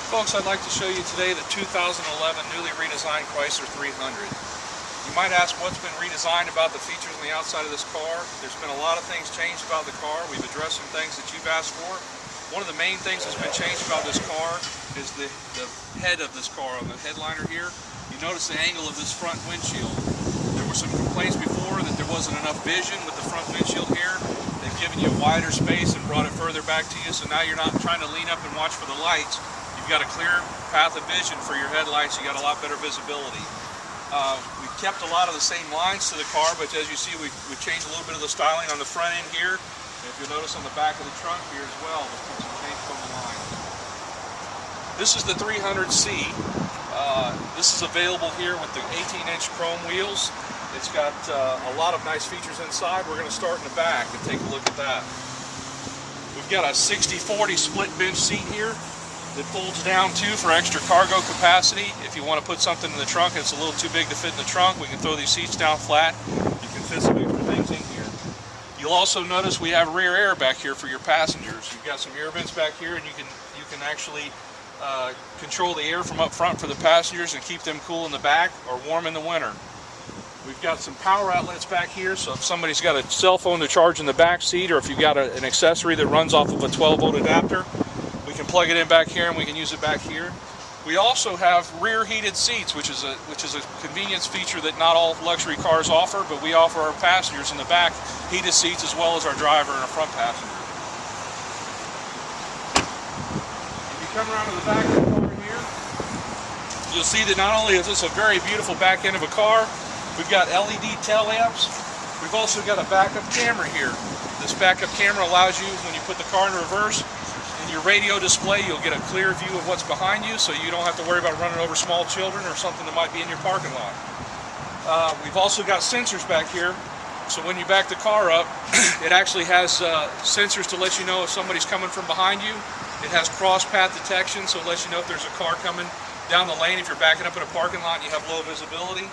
Folks, I'd like to show you today the 2011 newly redesigned Chrysler 300. You might ask what's been redesigned about the features on the outside of this car. There's been a lot of things changed about the car. We've addressed some things that you've asked for. One of the main things that's been changed about this car is the head of this car, on the headliner here. You notice the angle of this front windshield. There were some complaints before that there wasn't enough vision with the front windshield here. They've given you a wider space and brought it further back to you, so now you're not trying to lean up and watch for the lights. You've got a clear path of vision for your headlights. You got a lot better visibility. We've kept a lot of the same lines to the car, but as you see, we've changed a little bit of the styling on the front end here. And if you'll notice on the back of the trunk here as well, there's been some changes on the line. This is the 300C. This is available here with the 18-inch chrome wheels. It's got a lot of nice features inside. We're going to start in the back and take a look at that. We've got a 60/40 split bench seat here that folds down too for extra cargo capacity. If you want to put something in the trunk and it's a little too big to fit in the trunk, we can throw these seats down flat. You can fit some extra things in here. You'll also notice we have rear air back here for your passengers. You've got some air vents back here, and you can actually control the air from up front for the passengers and keep them cool in the back or warm in the winter. We've got some power outlets back here, so if somebody's got a cell phone to charge in the back seat, or if you've got an accessory that runs off of a 12-volt adapter, we can plug it in back here and we can use it back here. We also have rear heated seats, which is a convenience feature that not all luxury cars offer, but we offer our passengers in the back heated seats as well as our driver and our front passenger. If you come around to the back of the car here, you'll see that not only is this a very beautiful back end of a car, we've got LED tail lamps. We've also got a backup camera here. This backup camera allows you, when you put the car in reverse, your radio display, you'll get a clear view of what's behind you, so you don't have to worry about running over small children or something that might be in your parking lot. We've also got sensors back here, so when you back the car up, it actually has sensors to let you know if somebody's coming from behind you. It has cross path detection, so it lets you know if there's a car coming down the lane if you're backing up in a parking lot and you have low visibility.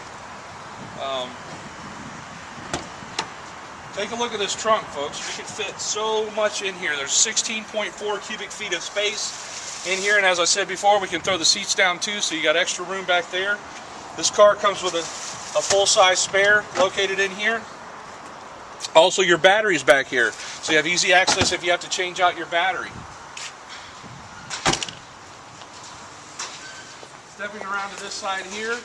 Take a look at this trunk, folks. We can fit so much in here. There's 16.4 cubic feet of space in here, and as I said before, we can throw the seats down too, so you got extra room back there. This car comes with a full-size spare located in here. Also, your battery's back here, so you have easy access if you have to change out your battery. Stepping around to this side here,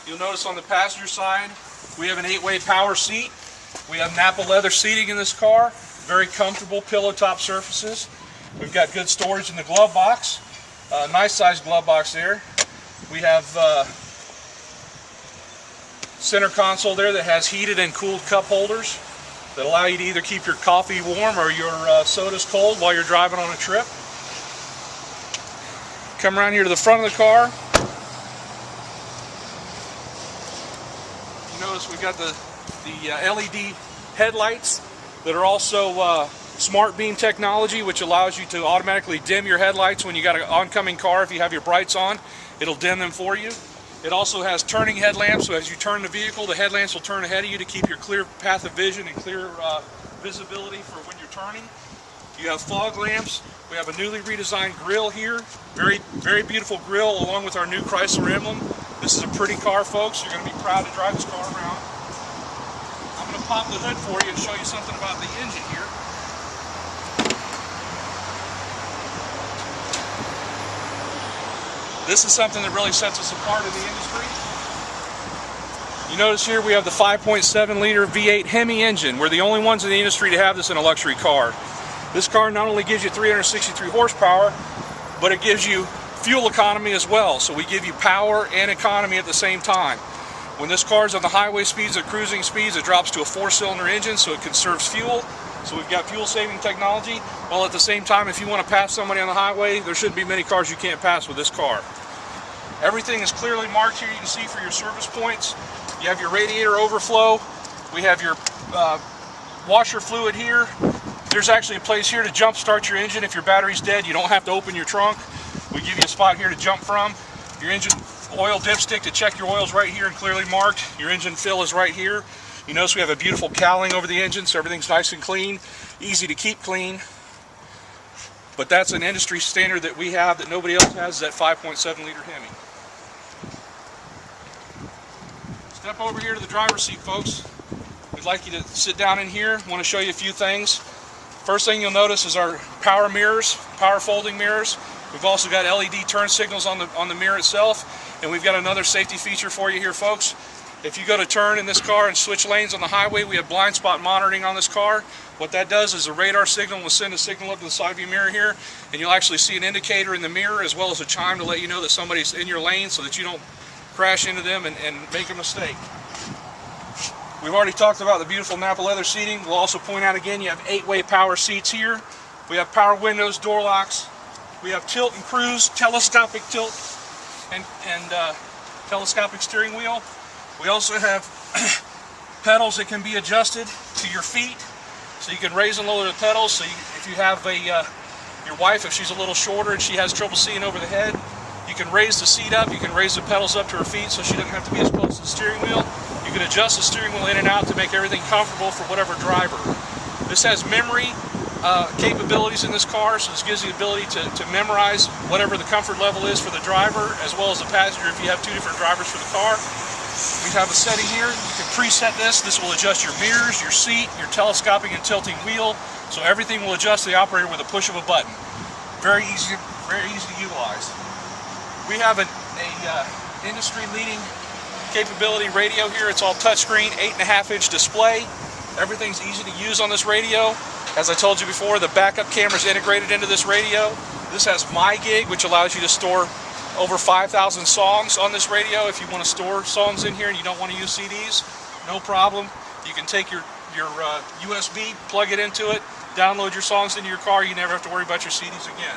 you'll notice on the passenger side, we have an 8-way power seat. We have Napa leather seating in this car, very comfortable pillow top surfaces. We've got good storage in the glove box, nice sized glove box there. We have center console there that has heated and cooled cup holders that allow you to either keep your coffee warm or your sodas cold while you're driving on a trip. Come around here to the front of the car. You notice we've got the LED headlights that are also smart beam technology, which allows you to automatically dim your headlights when you got an oncoming car. If you have your brights on, it'll dim them for you. It also has turning headlamps, so as you turn the vehicle, the headlamps will turn ahead of you to keep your clear path of vision and clear visibility for when you're turning. You have fog lamps. We have a newly redesigned grille here. Very, very beautiful grille along with our new Chrysler emblem. This is a pretty car, folks. You're going to be proud to drive this car around. I'm going to pop the hood for you and show you something about the engine here. This is something that really sets us apart in the industry. You notice here we have the 5.7 liter V8 Hemi engine. We're the only ones in the industry to have this in a luxury car. This car not only gives you 363 horsepower, but it gives you fuel economy as well. So we give you power and economy at the same time. When this car is on the highway speeds or cruising speeds, it drops to a 4-cylinder engine, so it conserves fuel. So we've got fuel-saving technology, while at the same time, if you want to pass somebody on the highway, there shouldn't be many cars you can't pass with this car. Everything is clearly marked here. You can see for your service points. You have your radiator overflow. We have your washer fluid here. There's actually a place here to jump start your engine. If your battery's dead, you don't have to open your trunk. We give you a spot here to jump from. Your engine oil dipstick to check your oils right here and clearly marked. Your engine fill is right here. You notice we have a beautiful cowling over the engine, so everything's nice and clean, easy to keep clean. but that's an industry standard that we have that nobody else has, is that 5.7 liter Hemi. Step over here to the driver's seat, folks. We'd like you to sit down in here. I want to show you a few things. First thing you'll notice is our power mirrors, power folding mirrors. We've also got LED turn signals on the mirror itself, and we've got another safety feature for you here, folks. If you go to turn in this car and switch lanes on the highway, we have blind spot monitoring on this car. What that does is a radar signal will send a signal up to the side of your mirror here, and you'll actually see an indicator in the mirror as well as a chime to let you know that somebody's in your lane so that you don't crash into them and make a mistake. We've already talked about the beautiful Napa leather seating. We'll also point out again, you have 8-way power seats here. We have power windows, door locks. We have tilt and cruise, telescopic tilt, and telescopic steering wheel. We also have pedals that can be adjusted to your feet, so you can raise and lower the pedals. So if you have your wife, if she's a little shorter and she has trouble seeing over the head, you can raise the seat up, you can raise the pedals up to her feet so she doesn't have to be as close to the steering wheel. You can adjust the steering wheel in and out to make everything comfortable for whatever driver. This has memory capabilities in this car, so this gives you the ability to memorize whatever the comfort level is for the driver as well as the passenger if you have two different drivers for the car. We have a setting here. You can preset this. This will adjust your mirrors, your seat, your telescoping and tilting wheel, so everything will adjust to the operator with a push of a button. Very easy to utilize. We have an industry-leading capability radio here. It's all touchscreen, 8.5-inch display. Everything's easy to use on this radio. As I told you before, the backup camera is integrated into this radio. This has MyGig, which allows you to store over 5,000 songs on this radio. If you want to store songs in here and you don't want to use CDs, no problem. You can take your USB, plug it into it, download your songs into your car. You never have to worry about your CDs again.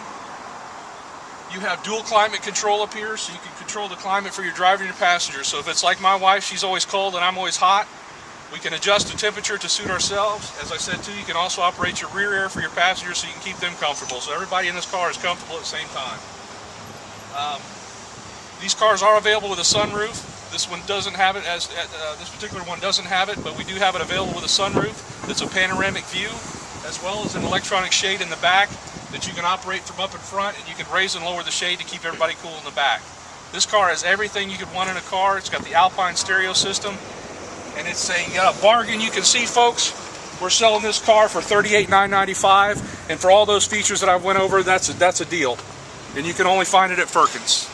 You have dual climate control up here, so you can control the climate for your driver and your passenger. So if it's like my wife, she's always cold and I'm always hot, we can adjust the temperature to suit ourselves. As I said too, you can also operate your rear air for your passengers so you can keep them comfortable. So everybody in this car is comfortable at the same time. These cars are available with a sunroof. This one doesn't have it, this particular one doesn't have it, but we do have it available with a sunroof. That's a panoramic view, as well as an electronic shade in the back that you can operate from up in front, and you can raise and lower the shade to keep everybody cool in the back. This car has everything you could want in a car. It's got the Alpine stereo system, and it's a bargain. You can see, folks, we're selling this car for $38,995, and for all those features that I went over, that's a deal. And you can only find it at Firkins.